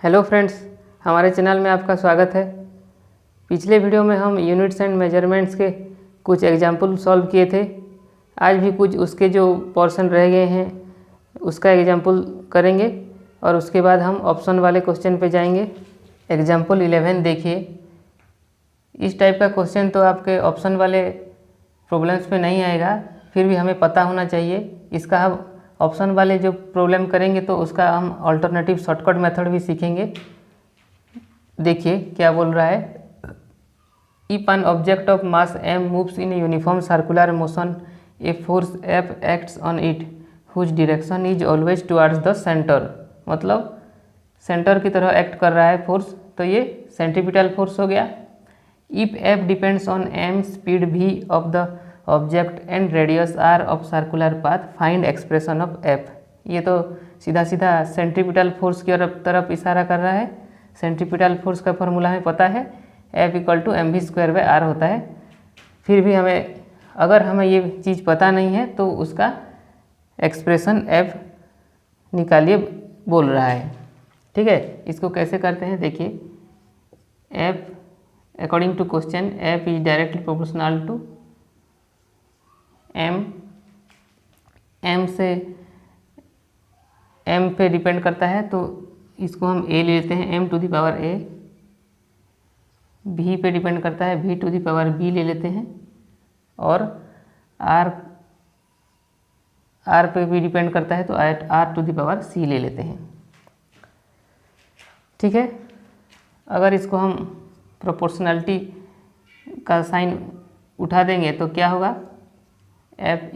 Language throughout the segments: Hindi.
हेलो फ्रेंड्स, हमारे चैनल में आपका स्वागत है। पिछले वीडियो में हम यूनिट्स एंड मेजरमेंट्स के कुछ एग्जाम्पल सॉल्व किए थे। आज भी कुछ उसके जो पोर्शन रह गए हैं उसका एग्जाम्पल करेंगे और उसके बाद हम ऑप्शन वाले क्वेश्चन पे जाएंगे। एग्जाम्पल 11 देखिए। इस टाइप का क्वेश्चन तो आपके ऑप्शन वाले प्रॉब्लम्स पे नहीं आएगा, फिर भी हमें पता होना चाहिए। इसका हम ऑप्शन वाले जो प्रॉब्लम करेंगे तो उसका हम अल्टरनेटिव शॉर्टकट मेथड भी सीखेंगे। देखिए क्या बोल रहा है। If an object of mass m moves in uniform circular motion, a force F acts on it whose direction is always towards the centre. मतलब सेंटर की तरह एक्ट कर रहा है फोर्स, तो ये सेंट्रीपिटल फोर्स हो गया। If F depends on m speed v of the object and radius r of circular path, find expression of f। ये तो सीधा सीधा सेंट्रीपिटल फोर्स की तरफ इशारा कर रहा है। सेंट्रीपिटल फोर्स का फॉर्मूला हमें पता है, F = mv²/r होता है। फिर भी अगर हमें ये चीज़ पता नहीं है तो उसका एक्सप्रेशन f निकालिए बोल रहा है। ठीक है, इसको कैसे करते हैं देखिए। f according to question f is directly proportional to m से m पे डिपेंड करता है, तो इसको हम a ले लेते हैं, m to the power a। v पे डिपेंड करता है, v to the power b ले लेते हैं। और r पे भी डिपेंड करता है, तो r to the power c ले लेते हैं। ठीक है, अगर इसको हम प्रोपोर्शनलिटी का साइन उठा देंगे तो क्या होगा, F =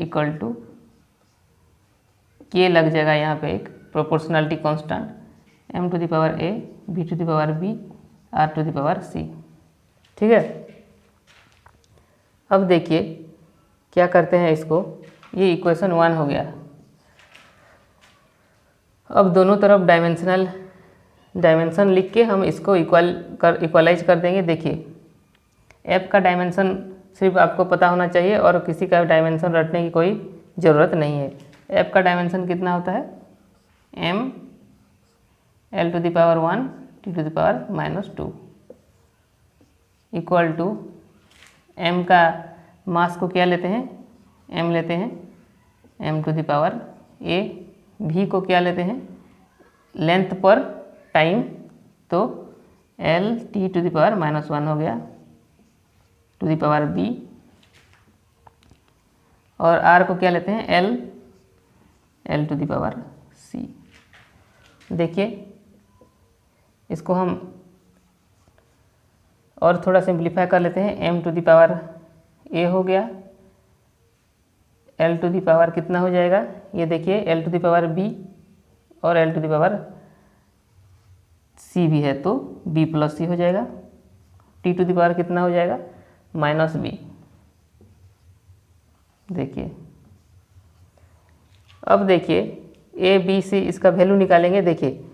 k लग जाएगा यहाँ पे एक proportionality constant, m to the power a, v to the power b, r to the power c। ठीक है, अब देखिए क्या करते हैं इसको। ये इक्वेशन 1 हो गया। अब दोनों तरफ डायमेंशन लिख के हम इसको इक्वलाइज कर देंगे। देखिए f का डायमेंशन सिर्फ आपको पता होना चाहिए और किसी का डायमेंशन रटने की कोई ज़रूरत नहीं है। f का डायमेंशन कितना होता है, m l to the power 1 t to the power -2 equal to m का मास को क्या लेते हैं, m लेते हैं, m to the power a। v को क्या लेते हैं, लेंथ पर टाइम, तो l t to the power -1 हो गया टू दी पावर b। और r को क्या लेते हैं, l to the power c। देखिए इसको हम और थोड़ा सिंप्लीफाई कर लेते हैं। m to the power a हो गया, l टू दी पावर कितना हो जाएगा, ये देखिए l to the power b और l to the power c भी है तो b + c हो जाएगा। t टू दी पावर कितना हो जाएगा, -b। देखिए अब देखिए a b c इसका वैल्यू निकालेंगे। देखिए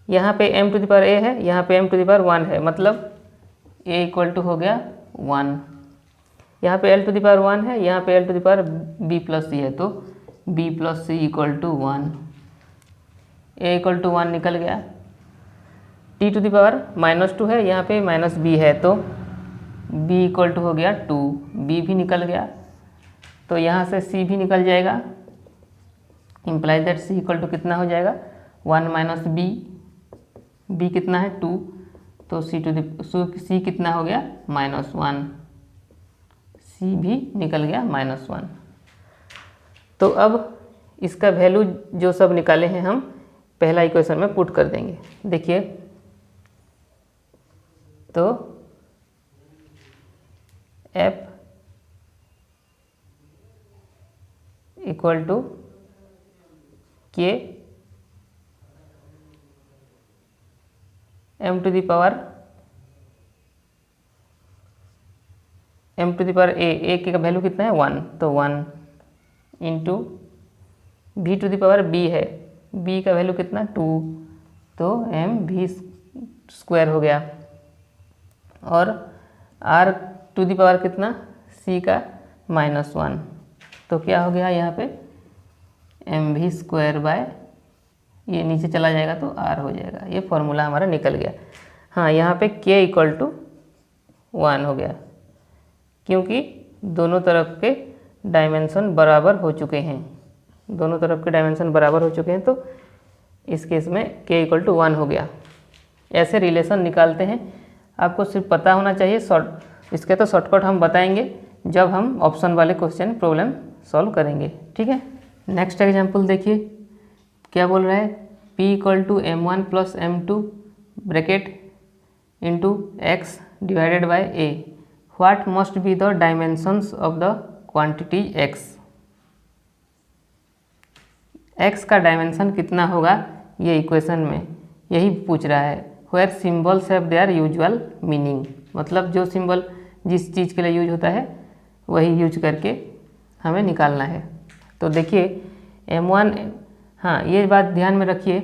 यहाँ पे m to the power a है, यहाँ पे m टू दी पावर 1 है, मतलब a = हो गया 1। यहाँ पे l टू दी पावर 1 है, यहाँ पे l to the power b + c है, तो b + c = 1। a = 1 निकल गया। t टू दी पावर -2 है, यहाँ पे -b है, तो b = हो गया 2। b भी निकल गया, तो यहाँ से c भी निकल जाएगा। इम्प्लाइज दैट c = कितना हो जाएगा, 1 - b। b कितना है 2, तो c कितना हो गया, -1। c भी निकल गया -1। तो अब इसका वैल्यू जो सब निकाले हैं हम पहला इक्वेशन में पुट कर देंगे। देखिए तो f = k m to the power a के का वैल्यू कितना है 1, तो 1 into v to the power b है, b का वैल्यू कितना 2, तो mv² हो गया। और r टू दी पावर कितना, c का -1, तो क्या हो गया यहाँ पे mv² ये नीचे चला जाएगा तो r हो जाएगा। ये फॉर्मूला हमारा निकल गया। हाँ, यहाँ पे k = 1 हो गया क्योंकि दोनों तरफ के डायमेंशन बराबर हो चुके हैं। दोनों तरफ के डायमेंशन बराबर हो चुके हैं तो इस केस में k = 1 हो गया। ऐसे रिलेशन निकालते हैं। आपको सिर्फ पता होना चाहिए। इसके तो शॉर्टकट हम बताएंगे जब हम ऑप्शन वाले क्वेश्चन प्रॉब्लम सॉल्व करेंगे। ठीक है, नेक्स्ट एग्जांपल देखिए क्या बोल रहा है। P = m1 + m2 bracket into x divided by a, what must be the dimensions of the quantity x। x का डायमेंशन कितना होगा ये इक्वेशन में यही पूछ रहा है। Where symbols have their usual meaning, मतलब जो सिंबल जिस चीज़ के लिए यूज होता है वही यूज करके हमें निकालना है। तो देखिए m1, हाँ ये बात ध्यान में रखिए,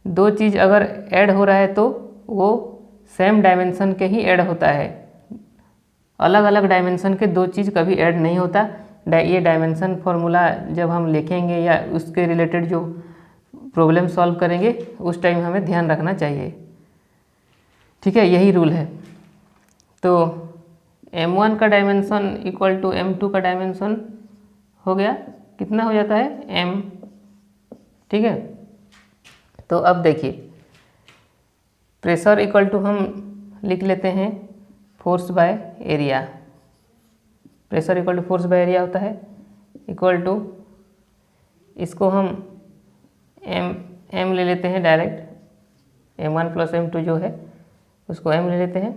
दो चीज़ अगर ऐड हो रहा है तो वो सेम डायमेंशन के ही ऐड होता है। अलग अलग डायमेंशन के दो चीज़ कभी ऐड नहीं होता। ये डायमेंशन फॉर्मूला जब हम लिखेंगे या उसके रिलेटेड जो प्रॉब्लम सॉल्व करेंगे उस टाइम हमें ध्यान रखना चाहिए। ठीक है, यही रूल है। तो m1 का डायमेंशन इक्वल टू m2 का डायमेंशन हो गया, कितना हो जाता है m। ठीक है, तो अब देखिए प्रेशर इक्वल टू हम लिख लेते हैं force by area. Pressure equal to force by area होता है इक्वल टू, इसको हम m ले लेते हैं डायरेक्ट, m1 + m2 जो है उसको m ले लेते हैं।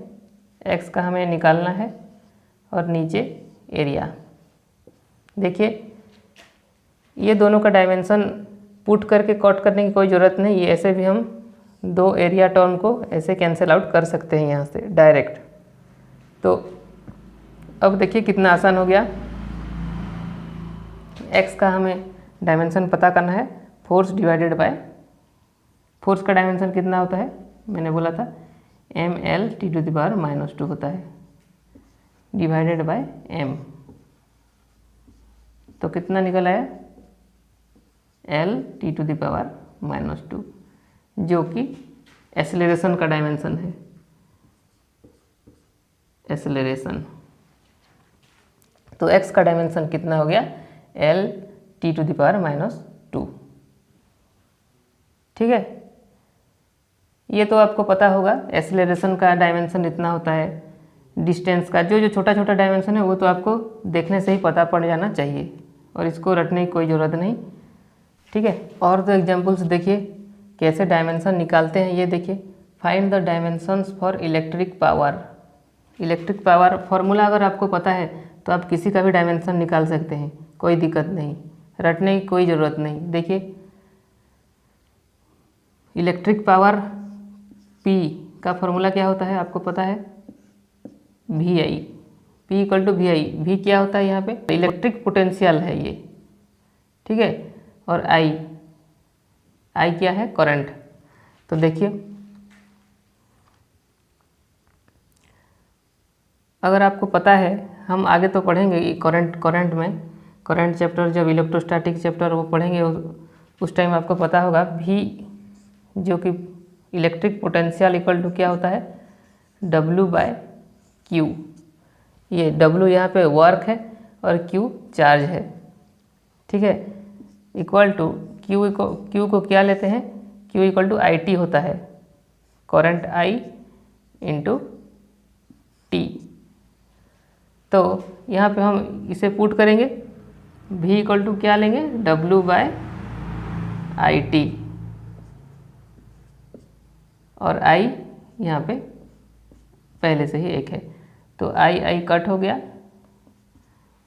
x का हमें निकालना है और नीचे एरिया। देखिए ये दोनों का डायमेंशन पुट करके कॉट करने की कोई ज़रूरत नहीं, ये ऐसे भी हम दो एरिया टर्म को ऐसे कैंसिल आउट कर सकते हैं यहाँ से डायरेक्ट। तो अब देखिए कितना आसान हो गया। x का हमें डायमेंशन पता करना है, फोर्स डिवाइडेड बाय, फोर्स का डायमेंशन कितना होता है मैंने बोला था mL/-2 होता है डिवाइडेड बाय m। तो कितना निकल आया L/-2 जो कि एक्सेलरेशन का डायमेंशन है, एक्सेलरेशन। तो x का डायमेंशन कितना हो गया L/-2। ठीक है, ये तो आपको पता होगा एक्सेलरेशन का डायमेंशन इतना होता है। डिस्टेंस का जो छोटा छोटा डायमेंशन है वो तो आपको देखने से ही पता पड़ जाना चाहिए और इसको रटने की कोई ज़रूरत नहीं। ठीक है, और तो एग्जांपल्स देखिए कैसे डायमेंशन निकालते हैं। ये देखिए, find the dimensions for electric power. Electric power formula अगर आपको पता है तो आप किसी का भी डायमेंशन निकाल सकते हैं, कोई दिक्कत नहीं, रटने की कोई ज़रूरत नहीं। देखिए इलेक्ट्रिक पावर P का फॉर्मूला क्या होता है आपको पता है, VI। P = VI। V क्या होता है यहाँ पे, इलेक्ट्रिक पोटेंशियल है ये। ठीक है, और I क्या है, करंट। तो देखिए अगर आपको पता है, हम आगे तो पढ़ेंगे करंट में, करंट चैप्टर जब इलेक्ट्रोस्टैटिक चैप्टर वो पढ़ेंगे उस टाइम आपको पता होगा V जो कि इलेक्ट्रिक पोटेंशियल इक्वल टू क्या होता है W/Q। ये W यहाँ पे वर्क है और Q चार्ज है। ठीक है, इक्वल टू Q को क्या लेते हैं, Q = IT होता है, करंट I × T। तो यहाँ पे हम इसे पुट करेंगे, V = क्या लेंगे W/IT और I यहाँ पे पहले से ही एक है तो I कट हो गया।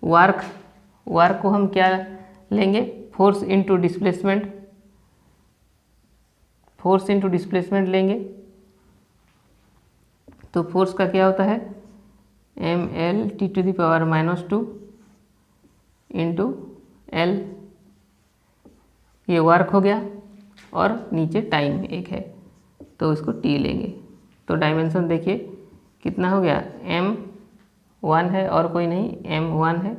वर्क को हम क्या लेंगे, फोर्स इंटू डिस्प्लेसमेंट लेंगे। तो फोर्स का क्या होता है mL/-2 इंटू L, ये वर्क हो गया और नीचे टाइम एक है तो इसको T लेंगे। तो डायमेंशन देखिए कितना हो गया, m1 है और कोई नहीं, m1 है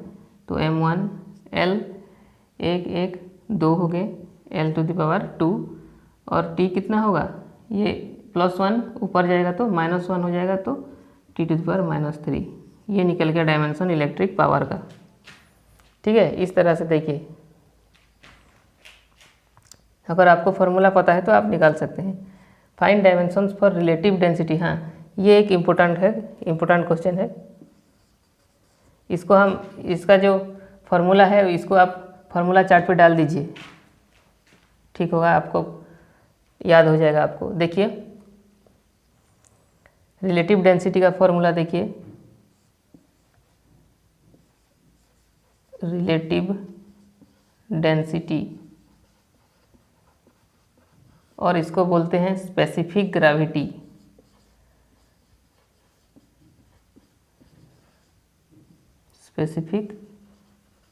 तो m1 L 1 1 2 हो गए L/2 और t कितना होगा, ये +1 ऊपर जाएगा तो -1 हो जाएगा, तो t⁻³ ये निकल गया डायमेंशन इलेक्ट्रिक पावर का। ठीक है, इस तरह से देखिए, अगर आपको फॉर्मूला पता है तो आप निकाल सकते हैं। Find dimensions for relative density, हाँ ये एक इम्पोर्टेंट क्वेश्चन है। इसको हम, इसका जो फॉर्मूला है इसको आप फार्मूला चार्ट पे डाल दीजिए, ठीक होगा, आपको याद हो जाएगा आपको। देखिए रिलेटिव डेंसिटी का फॉर्मूला देखिए, रिलेटिव डेंसिटी, और इसको बोलते हैं स्पेसिफिक ग्रेविटी। स्पेसिफिक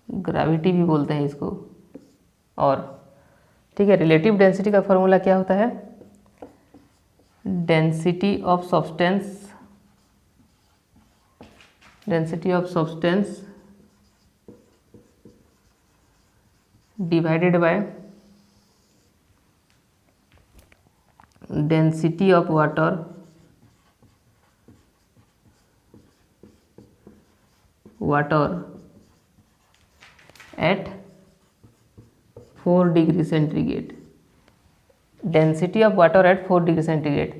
ग्रेविटी भी बोलते हैं इसको। और ठीक है, रिलेटिव डेंसिटी का फॉर्मूला क्या होता है, density of substance divided by density of water at 4 degree centigrade. Density of water at 4 degree centigrade.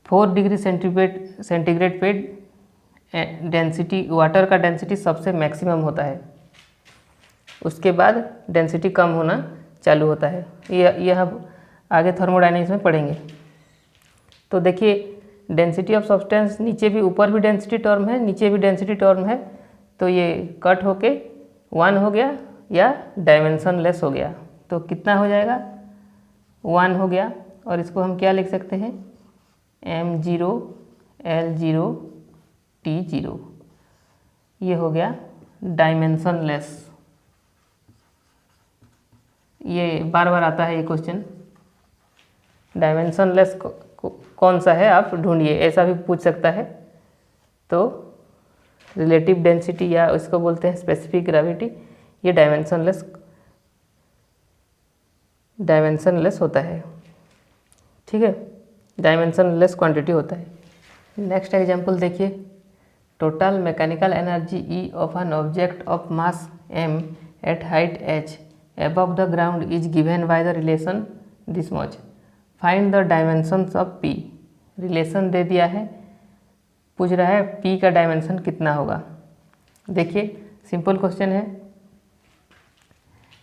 4 degree centigrade पे डेंसिटी, वाटर का डेंसिटी सबसे मैक्सिमम होता है, उसके बाद डेंसिटी कम होना चालू होता है। यह आगे थर्मोडायनेमिक्स में पढ़ेंगे। तो देखिए डेंसिटी ऑफ सब्सटेंस, नीचे भी, ऊपर भी डेंसिटी टर्म है, नीचे भी डेंसिटी टर्म है, तो ये कट होके 1 हो गया या डायमेंशन लेस हो गया, तो कितना हो जाएगा, 1 हो गया। और इसको हम क्या लिख सकते हैं, m0 l0 t0, ये हो गया डायमेंशन लेस। ये बार बार आता है ये क्वेश्चन, डायमेंशन लेस कौन सा है आप ढूंढिए, ऐसा भी पूछ सकता है। तो रिलेटिव डेंसिटी या इसको बोलते हैं स्पेसिफिक ग्रेविटी, ये डायमेंशन लेस होता है। ठीक है, डायमेंशन लेस क्वांटिटी होता है। नेक्स्ट एग्जांपल देखिए, total mechanical energy E of an object of mass m at height h above the ground is given by the relation this much. Find the dimensions of P. Relation दे दिया है, पूछ रहा है P का डायमेंशन कितना होगा। देखिए सिंपल क्वेश्चन है।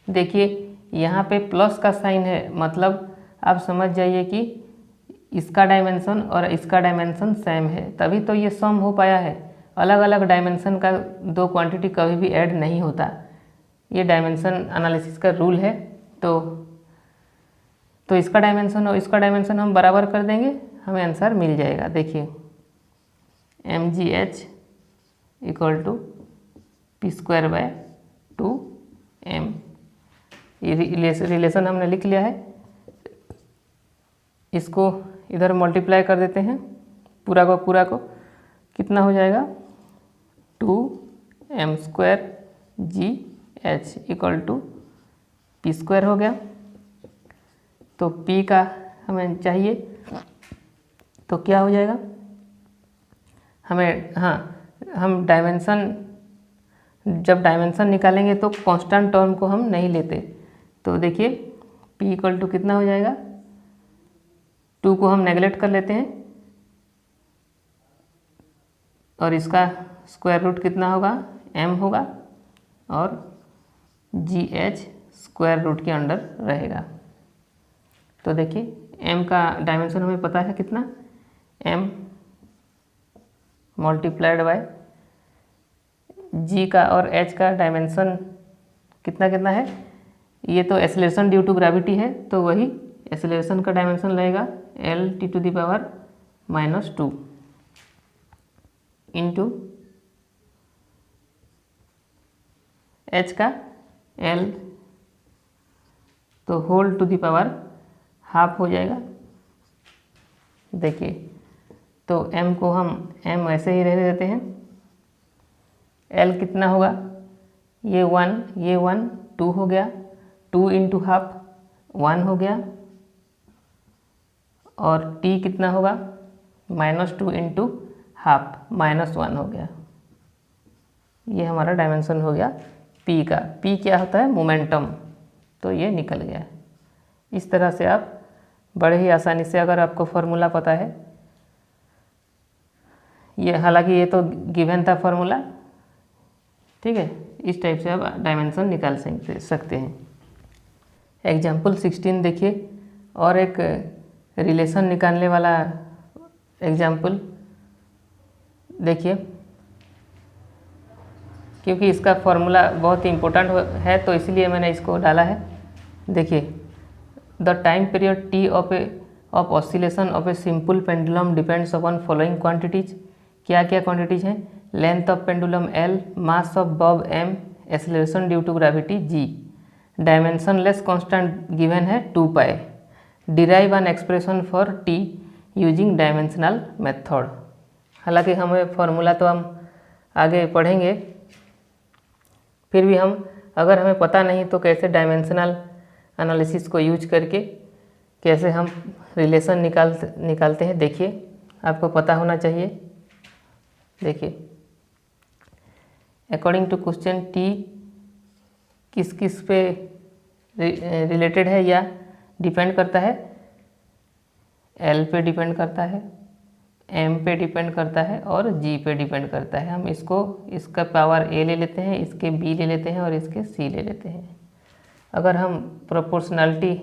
देखिए यहाँ पे प्लस का साइन है, मतलब आप समझ जाइए कि इसका डायमेंशन और इसका डायमेंशन सेम है, तभी तो ये सम हो पाया है। अलग अलग डायमेंशन का दो क्वांटिटी कभी भी ऐड नहीं होता, ये डायमेंशन एनालिसिस का रूल है। तो इसका डायमेंशन और इसका डायमेंशन हम बराबर कर देंगे, हमें आंसर मिल जाएगा। देखिए mgh = p²/2m, ये रिलेशन हमने लिख लिया है। इसको इधर मल्टीप्लाई कर देते हैं, पूरा को कितना हो जाएगा, 2m² gh = p² हो गया। तो p का हमें चाहिए, तो क्या हो जाएगा, हमें, हाँ हम डायमेंशन, जब डायमेंशन निकालेंगे तो कांस्टेंट टर्म को हम नहीं लेते। तो देखिए p = कितना हो जाएगा, 2 को हम नेगलेक्ट कर लेते हैं, और इसका स्क्वायर रूट कितना होगा, m होगा, और gh स्क्वायर रूट के अंडर रहेगा। तो देखिए m का डायमेंशन हमें पता है कितना, m मल्टीप्लाइड बाय g का और h का डायमेंशन कितना है, ये तो एक्सेलरेशन ड्यू टू ग्रेविटी है, तो वही एक्सेलरेशन का डायमेंशन लगेगा L⁻⁻2 इंटू h का L, तो whole to the power half हो जाएगा। देखिए तो m को हम m ऐसे ही रहने देते हैं, L कितना होगा, ये 1 2 हो गया, 2 × हाफ 1 हो गया, और t कितना होगा -2 इंटू हाफ -1 हो गया। ये हमारा डायमेंशन हो गया p का। p क्या होता है मोमेंटम, तो ये निकल गया। इस तरह से आप बड़े ही आसानी से, अगर आपको फार्मूला पता है, ये हालांकि ये तो गिवन था फार्मूला, ठीक है, इस टाइप से आप डायमेंशन निकाल सकते हैं। एग्जाम्पल 16 देखिए, और एक रिलेशन निकालने वाला एग्जाम्पल देखिए, क्योंकि इसका फार्मूला बहुत ही इम्पोर्टेंट है तो इसलिए मैंने इसको डाला है। देखिए, the time period t of oscillation of a simple pendulum depends upon following quantities. क्या क्या क्वांटिटीज हैं? Length of pendulum l, mass of bob m, acceleration due to gravity g, dimensionless constant given है 2 pi. Derive an expression for t using dimensional method. हालांकि हमें फार्मूला तो हम आगे पढ़ेंगे, फिर भी हम, अगर हमें पता नहीं तो कैसे डायमेंशनल एनालिसिस को यूज करके कैसे हम रिलेशन निकालते हैं, देखिए, आपको पता होना चाहिए। देखिए, अकॉर्डिंग टू क्वेश्चन t किस किस पे रिलेटेड है या डिपेंड करता है? l पे डिपेंड करता है, m पे डिपेंड करता है और g पे डिपेंड करता है। हम इसका पावर a ले लेते हैं, इसके b ले लेते हैं और इसके c ले लेते हैं। अगर हम प्रोपोर्शनलिटी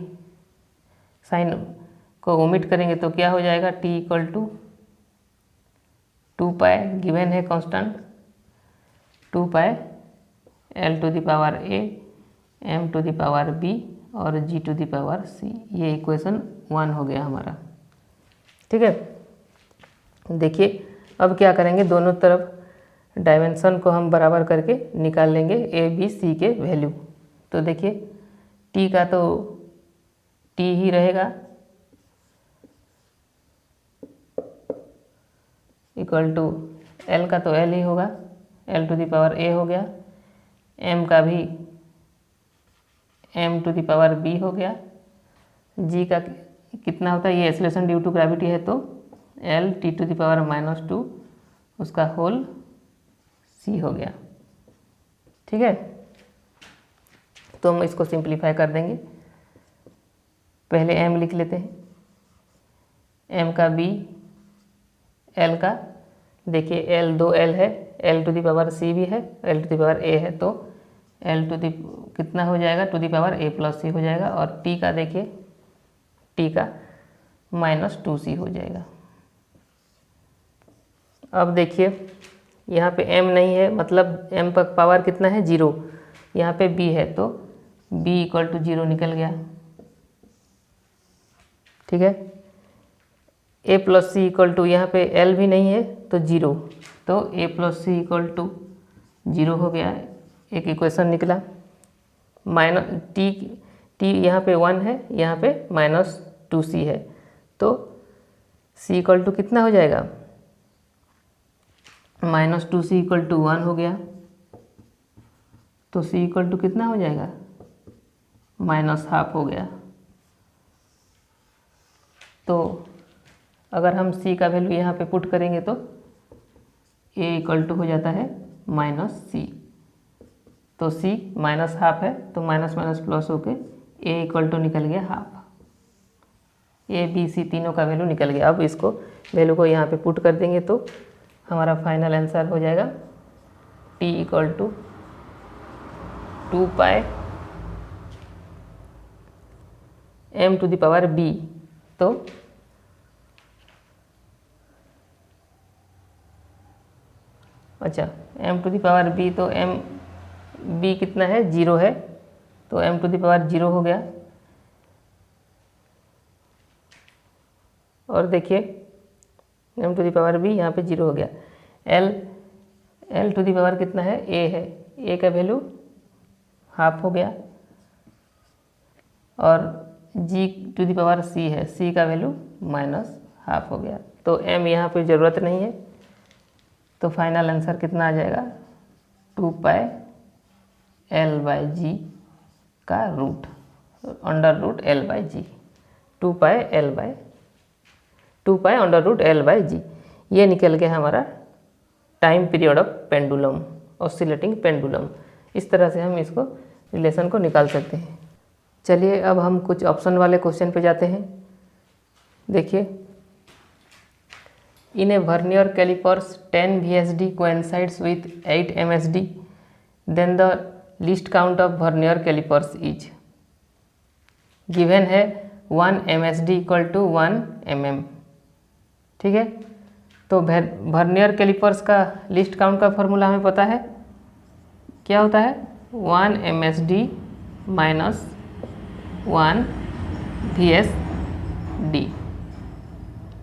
साइन को ओमिट करेंगे तो क्या हो जाएगा? t equal to 2 pi, given है constant 2 pi l to the power a, m to the power b और g to the power c। ये इक्वेशन 1 हो गया हमारा, ठीक है। देखिए, अब क्या करेंगे, दोनों तरफ डायमेंशन को हम बराबर करके निकाल लेंगे a b c के वैल्यू। तो देखिए, t का तो t ही रहेगा, इक्वल टू l का तो l ही होगा, l to the power a हो गया, m का भी m to the power b हो गया, g का कितना होता है, ये एक्सेलरेशन ड्यू टू ग्रेविटी है तो l t to the power -2 उसका होल c हो गया, ठीक है। तो हम इसको सिंप्लीफाई कर देंगे। पहले m लिख लेते हैं, m का b, l का, देखिए l 2l है, l to the power c भी है, l to the power a है, तो l टू द कितना हो जाएगा, to the power a plus c हो जाएगा। और t का देखिए, t का -2c हो जाएगा। अब देखिए, यहाँ पे m नहीं है, मतलब m पर पावर कितना है 0, यहाँ पे b है तो b इक्वल टू 0 निकल गया, ठीक है। a plus c equal to, यहाँ पे l भी नहीं है तो 0, तो a plus c equal to 0 हो गया, एक इक्वेशन निकला। t यहाँ पे 1 है, यहाँ पे -2c है, तो c इक्वल टू कितना हो जाएगा, -2c इक्वल टू 1 हो गया, तो c इक्वल टू कितना हो जाएगा, -½ हो गया। तो अगर हम c का वैल्यू यहाँ पे पुट करेंगे तो a इक्वल टू हो जाता है -c, तो c -½ है तो माइनस माइनस प्लस होके a इक्वल टू निकल गया ½ a b c तीनों का वैल्यू निकल गया। अब इसको वैल्यू को यहाँ पे पुट कर देंगे तो हमारा फाइनल आंसर हो जाएगा t equal to 2 pi m to the power b, तो अच्छा m to the power b, तो b कितना है 0 है, तो m टू द पावर 0 हो गया। और देखिए m to the power b यहाँ पे 0 हो गया। l टू द पावर कितना है, a है, a का वैल्यू ½ हो गया। और g to the power c है, c का वैल्यू -½ हो गया। तो m यहाँ पे ज़रूरत नहीं है, तो फाइनल आंसर कितना आ जाएगा, 2 पाई l/g का रूट, √l/g, 2 पाई l/g। 2π√L/g। ये निकल गया हमारा time period of pendulum, oscillating pendulum. इस तरह से हम इसको रिलेशन को निकाल सकते हैं। चलिए अब हम कुछ ऑप्शन वाले क्वेश्चन पे जाते हैं। देखिए, in a vernier callipers 10 VSD coincides with 8 MSD, then the least count of vernier calipers is. Given है 1 MSD इक्वल टू 1 mm। ठीक है, तो वर्नियर कैलिपर्स का लिस्ट काउंट का फॉर्मूला हमें पता है, क्या होता है 1 MSD minus 1 VSD।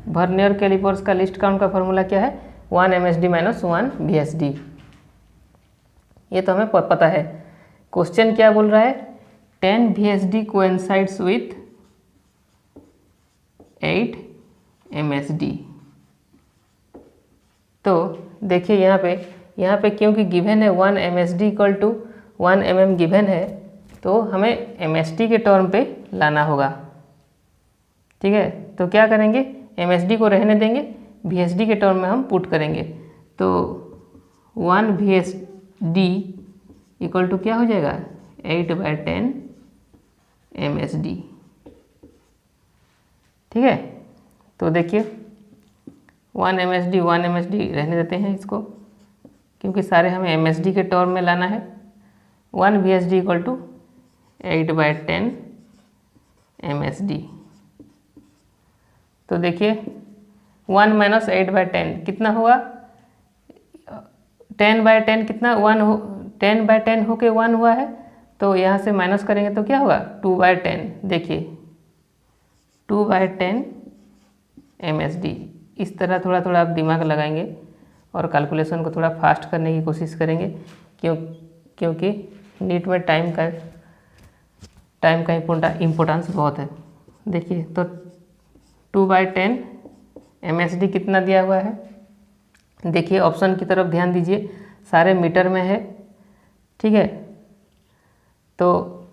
Vernier calipers का लिस्ट काउंट का फॉर्मूला क्या है 1 MSD माइनस 1 VSD। ये तो हमें पता है। क्वेश्चन क्या बोल रहा है 10 VSD कोइंसाइड्स विथ 8 MSD। तो देखिए यहाँ पे क्योंकि गिवन है 1 MSD equal to 1 mm given है, तो हमें MSD के टर्म पे लाना होगा। ठीक है, तो क्या करेंगे MSD को रहने देंगे, VSD के टर्म में हम पुट करेंगे। तो 1 VSD इक्वल टू क्या हो जाएगा 8/10 MSD। ठीक है, तो देखिए 1 MSD रहने देते हैं इसको, क्योंकि सारे हमें MSD के टर्म में लाना है। 1 VSD इक्वल टू 8/10 MSD। तो देखिए 1 माइनस 8/10 कितना हुआ 10/10 कितना 1 हो 10/10 होके 1 हुआ है, तो यहाँ से माइनस करेंगे तो क्या होगा 2/10। देखिए 2/10 MSD। इस तरह थोड़ा थोड़ा आप दिमाग लगाएंगे और कैलकुलेशन को थोड़ा फास्ट करने की कोशिश करेंगे, क्योंकि नीट में टाइम का इम्पोर्टेंस बहुत है। देखिए तो 2/10 MSD कितना दिया हुआ है, देखिए ऑप्शन की तरफ ध्यान दीजिए, सारे मीटर में है। ठीक है, तो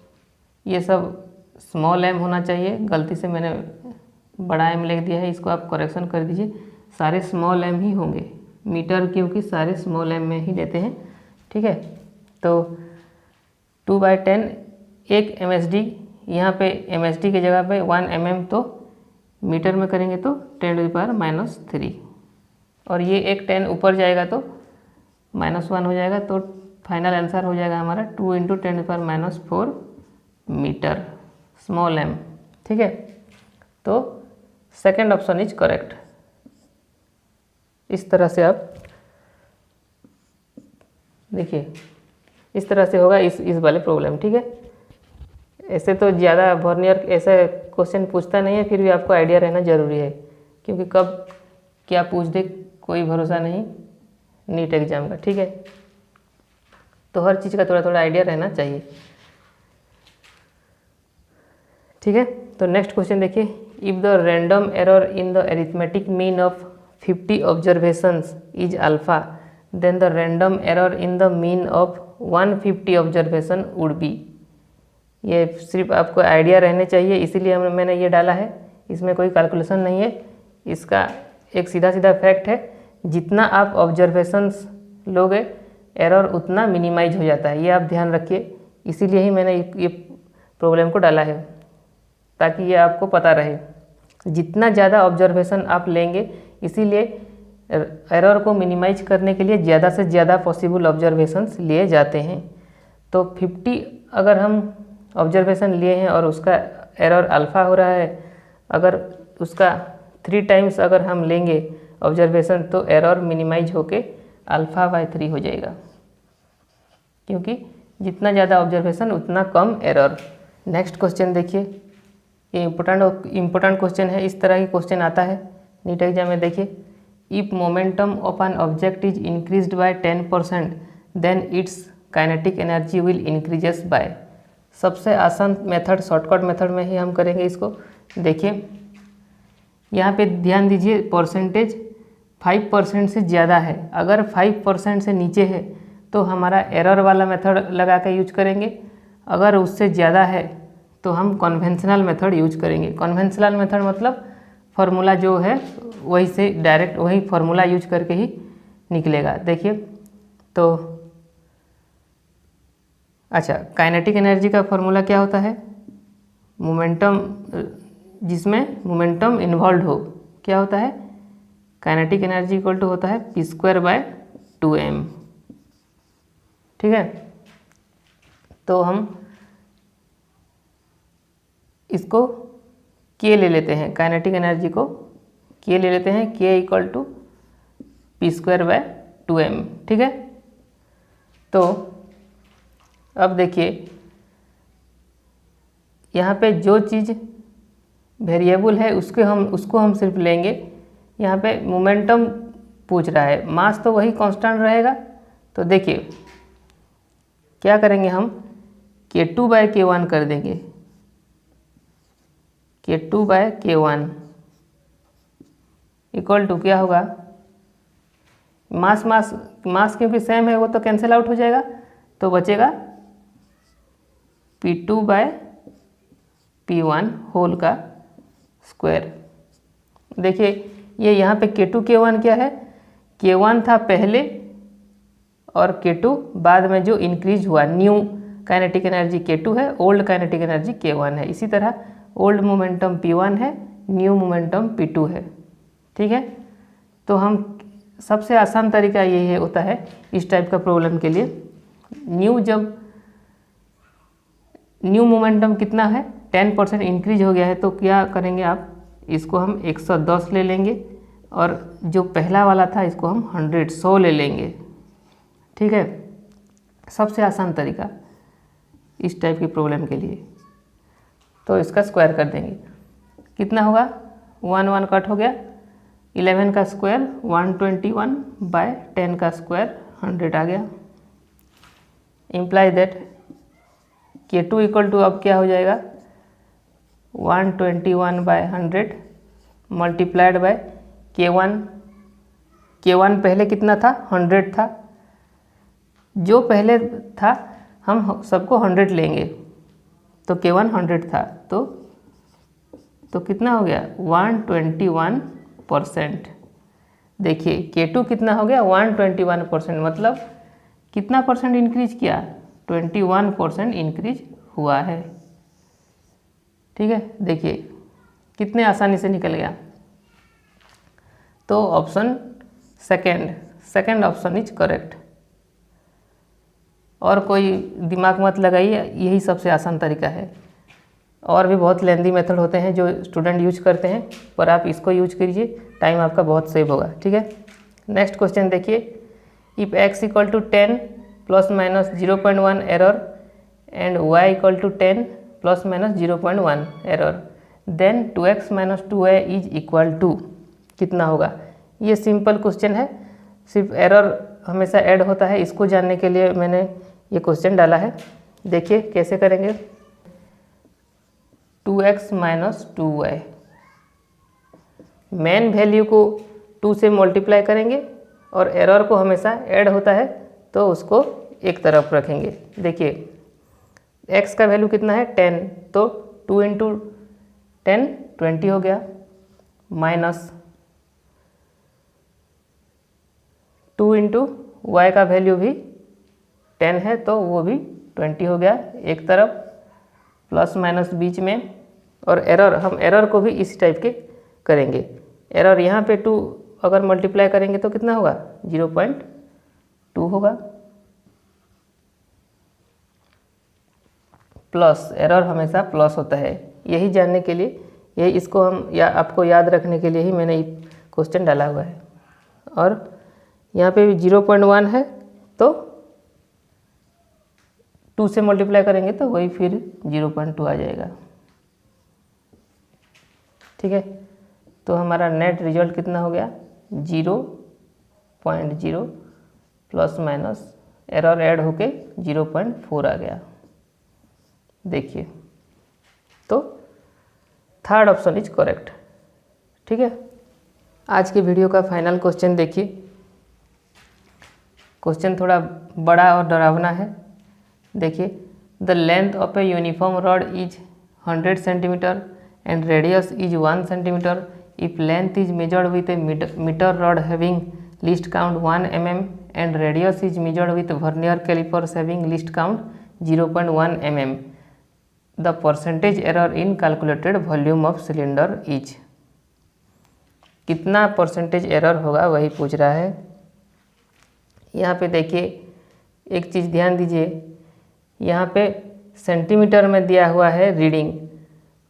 ये सब स्मॉल m होना चाहिए, गलती से मैंने बड़ा m लिख दिया है, इसको आप करेक्शन कर दीजिए। सारे स्मॉल m ही होंगे मीटर, क्योंकि सारे स्मॉल m में ही लेते हैं। ठीक है, तो 2/10 एक MSD, यहाँ पे MSD की जगह पे 1 mm, तो मीटर में करेंगे तो 10⁻³ और ये एक 10 ऊपर जाएगा तो -1 हो जाएगा, तो फाइनल आंसर हो जाएगा हमारा 2 × 10⁻⁴ मीटर, स्मॉल m। ठीक है, तो सेकंड ऑप्शन इज करेक्ट। इस तरह से आप देखिए, इस तरह से होगा इस वाले प्रॉब्लम। ठीक है, ऐसे तो ज़्यादा वर्नियर ऐसे क्वेश्चन पूछता नहीं है, फिर भी आपको आइडिया रहना ज़रूरी है, क्योंकि कब क्या पूछ दे कोई भरोसा नहीं नीट एग्जाम का। ठीक है, तो हर चीज़ का थोड़ा थोड़ा आइडिया रहना चाहिए। ठीक है, तो नेक्स्ट क्वेश्चन देखिए, if the random error in the arithmetic mean of 50 observations is alpha, then the random error in the mean of 150 observation would be. ये सिर्फ आपको आइडिया रहने चाहिए, इसीलिए मैंने ये डाला है, इसमें कोई कैलकुलेशन नहीं है। इसका एक सीधा सीधा फैक्ट है, जितना आप ऑब्जर्वेशंस लोगे एरर उतना मिनिमाइज हो जाता है, ये आप ध्यान रखिए। इसीलिए ही मैंने ये प्रॉब्लम को डाला है, ताकि ये आपको पता रहे। जितना ज़्यादा ऑब्जर्वेशन आप लेंगे, इसीलिए एरर को मिनिमाइज करने के लिए ज़्यादा से ज़्यादा पॉसिबल ऑब्जर्वेशंस लिए जाते हैं। तो 50 अगर हम ऑब्जर्वेशन लिए हैं और उसका एरर अल्फ़ा हो रहा है, अगर उसका 3 टाइम्स अगर हम लेंगे ऑब्जर्वेशन, तो एरर मिनिमाइज होके α/3 हो जाएगा, क्योंकि जितना ज़्यादा ऑब्जर्वेशन उतना कम एरर। नेक्स्ट क्वेश्चन देखिए, ये इम्पोर्टेंट क्वेश्चन है, इस तरह की क्वेश्चन आता है नीट एग्जाम में। देखिए, if momentum of an object is increased by 10%, then its kinetic energy will increases by. सबसे आसान मेथड, शॉर्टकट मेथड में ही हम करेंगे इसको। देखिए यहाँ पे ध्यान दीजिए, परसेंटेज 5% से ज़्यादा है, अगर 5% से नीचे है तो हमारा एरर वाला मेथड लगा के यूज करेंगे, अगर उससे ज़्यादा है तो हम कन्वेंशनल मेथड यूज करेंगे। कन्वेंशनल मेथड मतलब फार्मूला जो है वही से डायरेक्ट वही फार्मूला यूज करके ही निकलेगा। देखिए तो अच्छा, काइनेटिक एनर्जी का फार्मूला क्या होता है? मोमेंटम, जिसमें मोमेंटम इन्वॉल्व हो, क्या होता है? काइनेटिक एनर्जी इक्वल टू होता है p²/2m। ठीक है, तो हम इसको k ले लेते हैं, काइनेटिक एनर्जी को k ले लेते हैं, k इक्वल टू p²/2m। ठीक है, तो अब देखिए यहाँ पे जो चीज़ वेरिएबल है उसको हम सिर्फ लेंगे। यहाँ पे मोमेंटम पूछ रहा है, मास तो वही कांस्टेंट रहेगा। तो देखिए क्या करेंगे, हम k2/k1 कर देंगे, k2/k1 इक्वल टू क्या होगा, मास क्योंकि सेम है वो तो कैंसिल आउट हो जाएगा, तो बचेगा p2/p1 होल का स्क्वायर। देखिए ये यहाँ पे k2 k1 क्या है, k1 था पहले और k2 बाद में जो इंक्रीज हुआ, न्यू काइनेटिक एनर्जी k2 है, ओल्ड काइनेटिक एनर्जी k1 है। इसी तरह ओल्ड मोमेंटम p1 है, न्यू मोमेंटम p2 है। ठीक है, तो हम सबसे आसान तरीका यही है होता है इस टाइप का प्रॉब्लम के लिए। न्यू मोमेंटम कितना है, 10% इंक्रीज हो गया है, तो क्या करेंगे आप, इसको हम 110 ले लेंगे और जो पहला वाला था इसको हम 100 ले लेंगे। ठीक है, सबसे आसान तरीका इस टाइप की प्रॉब्लम के लिए। तो इसका स्क्वायर कर देंगे, कितना होगा, 1 कट हो गया, 11 का स्क्वायर 121/10 का स्क्वायर 100 आ गया। Imply that k2 equal to अब क्या हो जाएगा, 121/100 मल्टीप्लाइड बाय k1 पहले कितना था, 100 था, जो पहले था हम सबको 100 लेंगे, तो k1 100 था, तो कितना हो गया, 121%। देखिए k2 कितना हो गया, 121%, मतलब कितना परसेंट इंक्रीज किया, 21% इंक्रीज हुआ है। ठीक है, देखिए कितने आसानी से निकल गया। तो option second option is correct. और कोई दिमाग मत लगाइए, यही सबसे आसान तरीका है। और भी बहुत लेंदी मेथड होते हैं जो स्टूडेंट यूज करते हैं, पर आप इसको यूज कीजिए, टाइम आपका बहुत सेव होगा। ठीक है, नेक्स्ट क्वेश्चन देखिए, if x equal to 10 ± 0.1 error and y equal to 10 ± 0.1 error, then 2x - 2y is equal to कितना होगा। ये सिंपल क्वेश्चन है, सिर्फ एरर हमेशा ऐड होता है, इसको जानने के लिए मैंने ये क्वेश्चन डाला है। देखिए कैसे करेंगे, 2x - 2y, मेन वैल्यू को 2 से मल्टीप्लाई करेंगे और एरर को हमेशा ऐड होता है तो उसको एक तरफ रखेंगे। देखिए x का वैल्यू कितना है, 10, तो 2 × 10 20 हो गया, माइनस 2 × y का वैल्यू भी 10 है तो वो भी 20 हो गया एक तरफ, प्लस माइनस बीच में। और एरर, हम एरर को भी इसी टाइप के करेंगे। एरर यहाँ पे 2 अगर मल्टीप्लाई करेंगे तो कितना होगा, 0.2 होगा, प्लस, एरर हमेशा प्लस होता है। यही जानने के लिए, यही इसको हम आपको याद रखने के लिए ही मैंने क्वेश्चन डाला हुआ है। और यहाँ पे भी 0.1 है तो 2 से मल्टीप्लाई करेंगे तो वही फिर 0.2 आ जाएगा। ठीक है, तो हमारा नेट रिजल्ट कितना हो गया, 0.0 प्लस माइनस एरर ऐड होके 0.4 आ गया। देखिए, तो थर्ड ऑप्शन इज करेक्ट। ठीक है, आज की वीडियो का फाइनल क्वेश्चन देखिए। क्वेश्चन थोड़ा बड़ा और डरावना है। देखिए, the length of a uniform rod is 100 centimetre and radius is 1 centimetre, if length is measured with a metre rod having least count 1 mm and radius is measured with vernier callipers having least count 0.1 mm, the percentage error in calculated volume of cylinder is. कितना परसेंटेज एरर होगा वही पूछ रहा है। यहाँ पे देखिए एक चीज़ ध्यान दीजिए, यहाँ पे सेंटीमीटर में दिया हुआ है रीडिंग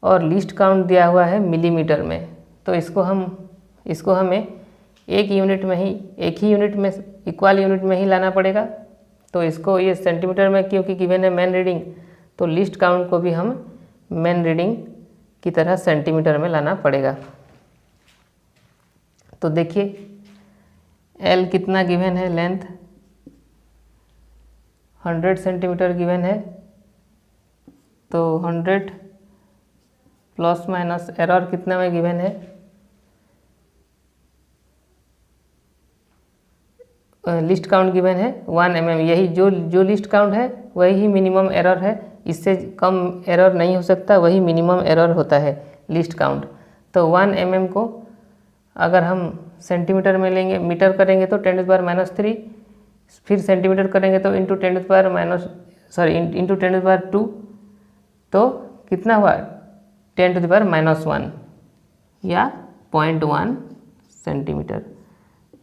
और लिस्ट काउंट दिया हुआ है मिलीमीटर में, तो इसको हमें एक ही यूनिट में इक्वल यूनिट में ही लाना पड़ेगा। तो इसको ये सेंटीमीटर में क्योंकि गिवन है मेन रीडिंग, तो लिस्ट काउंट को भी हम मेन रीडिंग की तरह सेंटीमीटर में लाना पड़ेगा। तो देखिए L कितना गिवन है, लेंथ 100 सेंटीमीटर गिवन है, तो 100 प्लस माइनस एरर कितना में गिवन है, लिस्ट काउंट गिवन है 1 mm। यही जो लिस्ट काउंट है वही ही मिनिमम एरर है, इससे कम एरर नहीं हो सकता, वही मिनिमम एरर होता है लिस्ट काउंट। तो 1 mm को अगर हम सेंटीमीटर में लेंगे, मीटर करेंगे तो 10⁻³ फिर सेंटीमीटर करेंगे तो इंटू 10⁻2, तो कितना हुआ 10⁻⁻1 या 0.1 सेंटीमीटर।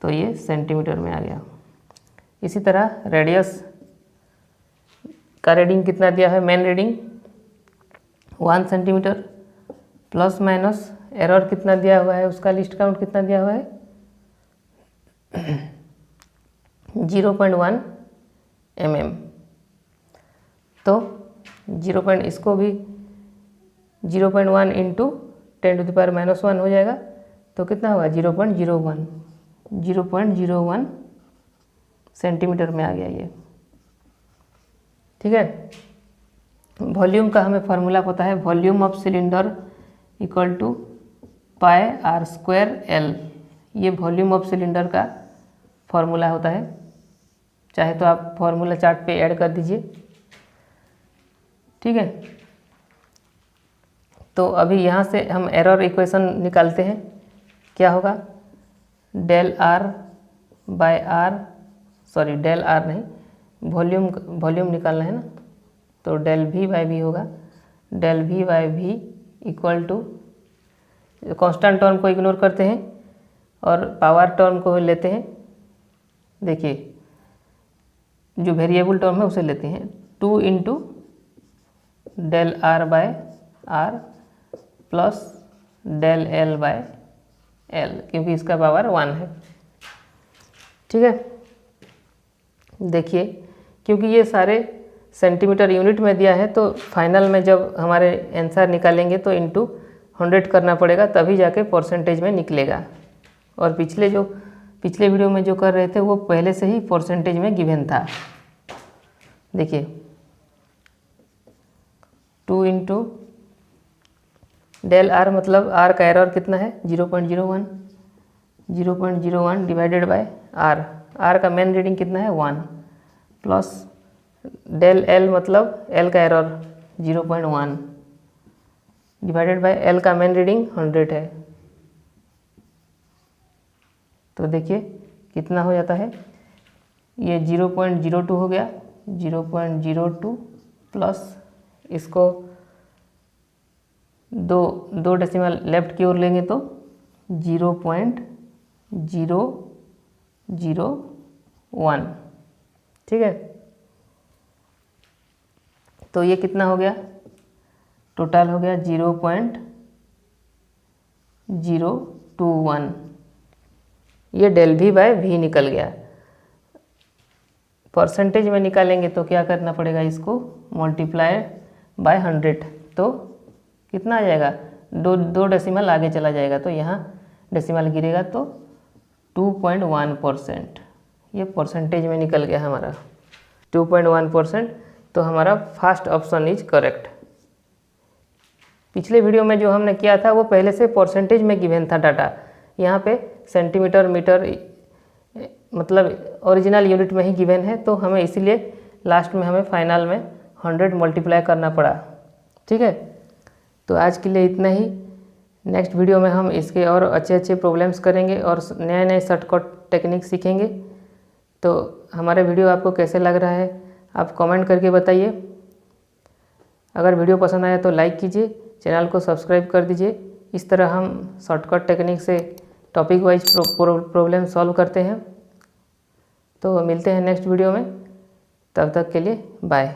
तो ये सेंटीमीटर में आ गया। इसी तरह रेडियस का रीडिंग कितना दिया है, main reading 1 centimetre plus minus error कितना दिया हुआ है, उसका लिस्ट काउंट कितना दिया हुआ है 0.1 mm। तो इसको भी 0.1 इंटू 10⁻⁻1 हो जाएगा, तो कितना होगा 0.01 सेंटीमीटर में आ गया ये। ठीक है। वॉल्यूम का हमें फार्मूला पता है, volume of cylinder equal to πr²L। ये वॉल्यूम ऑफ सिलेंडर का फार्मूला होता है, चाहे तो आप फार्मूला चार्ट पे ऐड कर दीजिए। ठीक है। तो अभी यहाँ से हम एरर इक्वेशन निकालते हैं, क्या होगा डेल आर नहीं, वॉल्यूम निकालना है ना, तो डेल V बाई V होगा, del V by V equal to constant term को इग्नोर करते हैं और पावर टर्म को लेते हैं। देखिए जो वेरिएबल टर्म है उसे लेते हैं, 2 into del R by R plus del L by L, क्योंकि इसका पावर 1 है। ठीक है। देखिए क्योंकि ये सारे सेंटीमीटर यूनिट में दिया है, तो फाइनल में जब हमारे आंसर निकालेंगे तो इंटू 100 करना पड़ेगा, तभी जाके परसेंटेज में निकलेगा। और पिछले वीडियो में जो कर रहे थे वो पहले से ही परसेंटेज में गिवन था। देखिए 2 इंटू डेल आर, मतलब आर का एरर कितना है 0.01 डिवाइडेड बाय आर का मेन रीडिंग कितना है 1, प्लस डेल एल, मतलब एल का एरर 0.1 डिवाइडेड बाय एल का मेन रीडिंग 100 है। तो देखिए कितना हो जाता है, ये 0.02 हो गया, 0.02 प्लस इसको दो डेसिमल लेफ्ट की ओर लेंगे तो 0.001। ठीक है। तो ये कितना हो गया, टोटल हो गया 0.021। ये डेल V बाय V निकल गया। परसेंटेज में निकालेंगे तो क्या करना पड़ेगा, इसको मल्टीप्लाई बाय 100, तो कितना आ जाएगा, दो डेसिमल आगे चला जाएगा, तो यहाँ डेसिमल गिरेगा तो 2.1%। ये परसेंटेज में निकल गया हमारा 2.1%। तो हमारा फर्स्ट ऑप्शन इज करेक्ट। पिछले वीडियो में जो हमने किया था वो पहले से परसेंटेज में गिवन था डाटा, यहाँ पे सेंटीमीटर मीटर मतलब ओरिजिनल यूनिट में ही गिवन है, तो हमें इसीलिए लास्ट में हमें फाइनल में 100 मल्टीप्लाई करना पड़ा। ठीक है। तो आज के लिए इतना ही। नेक्स्ट वीडियो में हम इसके और अच्छे अच्छे प्रॉब्लम्स करेंगे और नए नए शॉर्टकट टेक्निक सीखेंगे। तो हमारा वीडियो आपको कैसे लग रहा है आप कमेंट करके बताइए। अगर वीडियो पसंद आया तो लाइक कीजिए, चैनल को सब्सक्राइब कर दीजिए। इस तरह हम शॉर्टकट टेक्निक से टॉपिक वाइज प्रॉब्लम सॉल्व करते हैं। तो मिलते हैं नेक्स्ट वीडियो में, तब तक के लिए बाय।